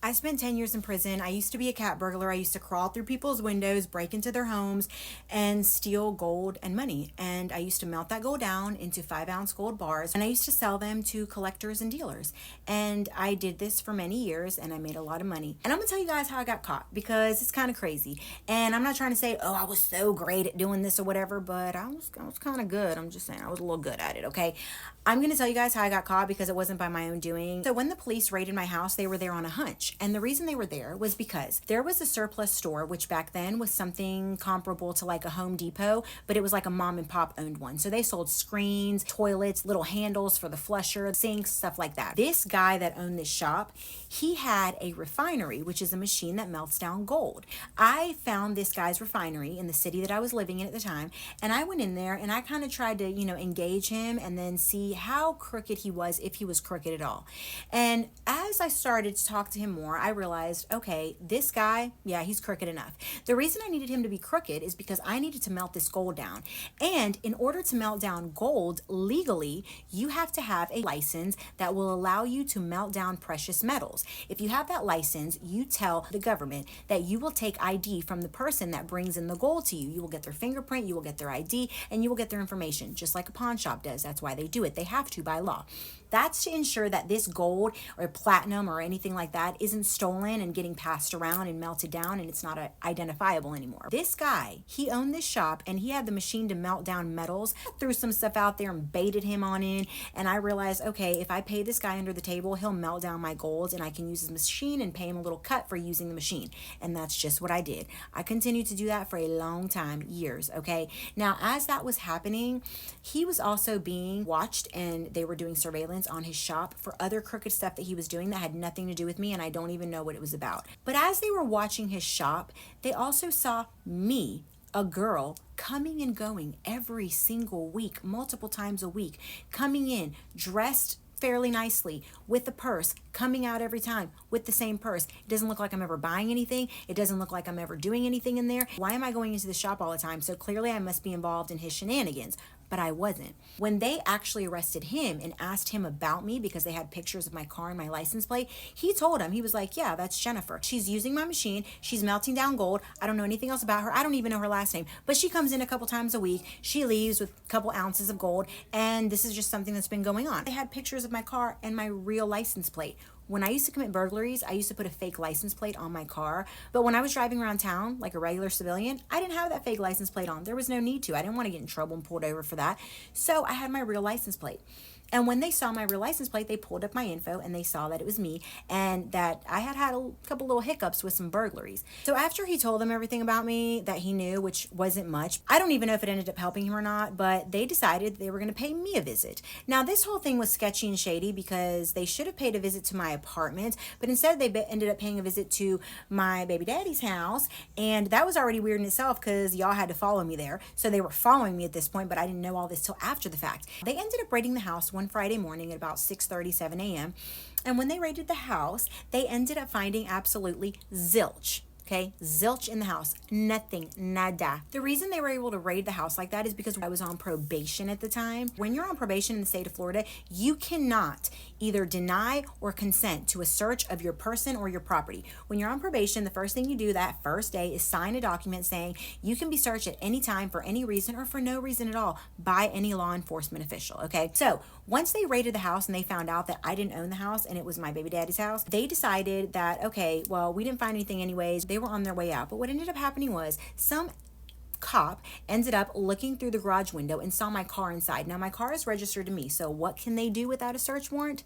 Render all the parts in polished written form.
I spent 10 years in prison. I used to be a cat burglar. I used to crawl through people's windows, break into their homes, and steal gold and money. And I used to melt that gold down into 5-ounce gold bars, and I used to sell them to collectors and dealers. And I did this for many years, and I made a lot of money. And I'm gonna tell you guys how I got caught, because it's kind of crazy. And I'm not trying to say, oh, I was so great at doing this or whatever, but I was kind of good. I'm just saying I was a little good at it, okay? I'm gonna tell you guys how I got caught, because it wasn't by my own doing. So when the police raided my house, they were there on a hunch. And the reason they were there was because there was a surplus store, which back then was something comparable to like a Home Depot, but it was like a mom and pop owned one. So they sold screens, toilets, little handles for the flusher, sinks, stuff like that. This guy that owned this shop, he had a refinery, which is a machine that melts down gold. I found this guy's refinery in the city that I was living in at the time, and I went in there and I kind of tried to, engage him and then see how crooked he was, if he was crooked at all. And as I started to talk to him more, I realized, okay, this guy, yeah, he's crooked enough. The reason I needed him to be crooked is because I needed to melt this gold down. And in order to melt down gold legally, you have to have a license that will allow you to melt down precious metals. If you have that license, you tell the government that you will take ID from the person that brings in the gold to you. You will get their fingerprint, you will get their ID, and you will get their information, just like a pawn shop does. That's why they do it. They have to by law. That's to ensure that this gold or platinum or anything like that isn't stolen and getting passed around and melted down, and it's not identifiable anymore. This guy, he owned this shop and he had the machine to melt down metals. I threw some stuff out there and baited him on in, and I realized, okay, if I pay this guy under the table, he'll melt down my gold and I can use his machine and pay him a little cut for using the machine. And that's just what I did. I continued to do that for a long time, years, okay? Now, as that was happening, he was also being watched, and they were doing surveillance on his shop for other crooked stuff that he was doing that had nothing to do with me, and I don't even know what it was about. But as they were watching his shop, they also saw me, a girl, coming and going every single week, multiple times a week, coming in dressed fairly nicely with a purse, coming out every time with the same purse. It doesn't look like I'm ever buying anything. It doesn't look like I'm ever doing anything in there. Why am I going into the shop all the time? So clearly I must be involved in his shenanigans. But I wasn't. When they actually arrested him and asked him about me, because they had pictures of my car and my license plate, he told him, he was like, yeah, that's Jennifer. She's using my machine. She's melting down gold. I don't know anything else about her. I don't even know her last name. But she comes in a couple times a week. She leaves with a couple ounces of gold. And this is just something that's been going on. They had pictures of my car and my real license plate. When I used to commit burglaries, I used to put a fake license plate on my car. But when I was driving around town like a regular civilian, I didn't have that fake license plate on. There was no need to. I didn't want to get in trouble and pulled over for that. So I had my real license plate. And when they saw my real license plate, they pulled up my info and they saw that it was me and that I had had a couple little hiccups with some burglaries. So after he told them everything about me that he knew, which wasn't much, I don't even know if it ended up helping him or not, but they decided they were going to pay me a visit. Now, this whole thing was sketchy and shady, because they should have paid a visit to my apartment, but instead they ended up paying a visit to my baby daddy's house. And that was already weird in itself, because y'all had to follow me there. So they were following me at this point, but I didn't know all this till after the fact. They ended up raiding the house one Friday morning at about 6:30, 7 a.m. And when they raided the house, they ended up finding absolutely zilch. Okay, zilch in the house, nothing, nada. The reason they were able to raid the house like that is because I was on probation at the time. When you're on probation in the state of Florida, you cannot either deny or consent to a search of your person or your property. When you're on probation, the first thing you do that first day is sign a document saying you can be searched at any time for any reason or for no reason at all by any law enforcement official, okay? So once they raided the house and they found out that I didn't own the house and it was my baby daddy's house, they decided that, okay, well, we didn't find anything anyways. They were on their way out. But what ended up happening was some cop ended up looking through the garage window and saw my car inside. Now, my car is registered to me, so what can they do without a search warrant?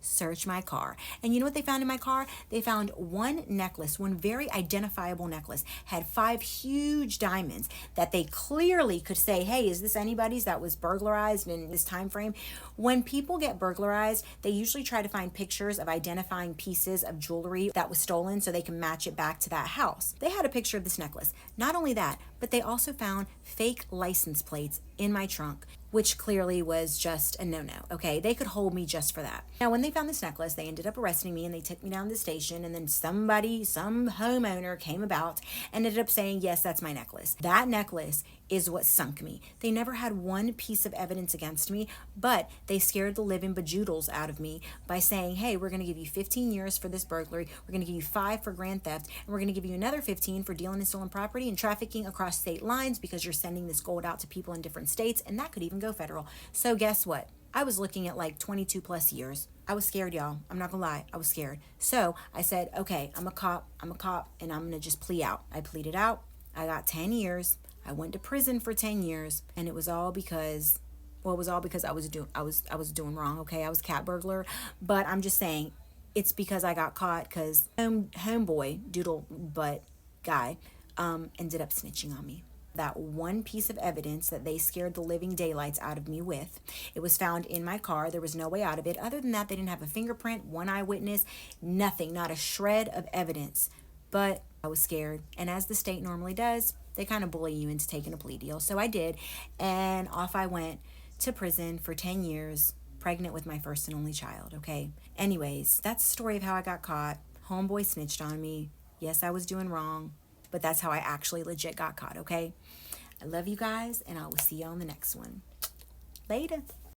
Search my car. And you know what they found in my car? They found one necklace, one very identifiable necklace, had 5 huge diamonds that they clearly could say, hey, is this anybody's that was burglarized in this time frame? When people get burglarized, they usually try to find pictures of identifying pieces of jewelry that was stolen so they can match it back to that house. They had a picture of this necklace. Not only that, but they also found fake license plates in my trunk, which clearly was just a no-no, okay? They could hold me just for that. Now, when they found this necklace, they ended up arresting me and they took me down to the station, and then some homeowner came about and ended up saying, yes, that's my necklace. That necklace is what sunk me. They never had one piece of evidence against me, but they scared the living bejoodles out of me by saying, hey, we're going to give you 15 years for this burglary, we're going to give you 5 for grand theft, and we're going to give you another 15 for dealing in stolen property and trafficking across state lines because you're sending this gold out to people in different states, and that could even go federal. So guess what? I was looking at like 22 plus years. I was scared, y'all. I'm not gonna lie. I was scared. So I said, okay, I'm a cop, and I'm gonna just plea out. I pleaded out. I got 10 years. I went to prison for 10 years, and it was all because, well, it was all because I was doing wrong, okay? I was cat burglar, but I'm just saying it's because I got caught because homeboy, doodle butt guy, ended up snitching on me. That one piece of evidence that they scared the living daylights out of me with. It was found in my car. There was no way out of it. Other than that, they didn't have a fingerprint, one eyewitness, nothing, not a shred of evidence. But I was scared. And as the state normally does, they kind of bully you into taking a plea deal. So I did. And off I went to prison for 10 years, pregnant with my first and only child, okay? Anyways, that's the story of how I got caught. Homeboy snitched on me. Yes, I was doing wrong, but that's how I actually legit got caught, okay? I love you guys, and I will see you on the next one. Later.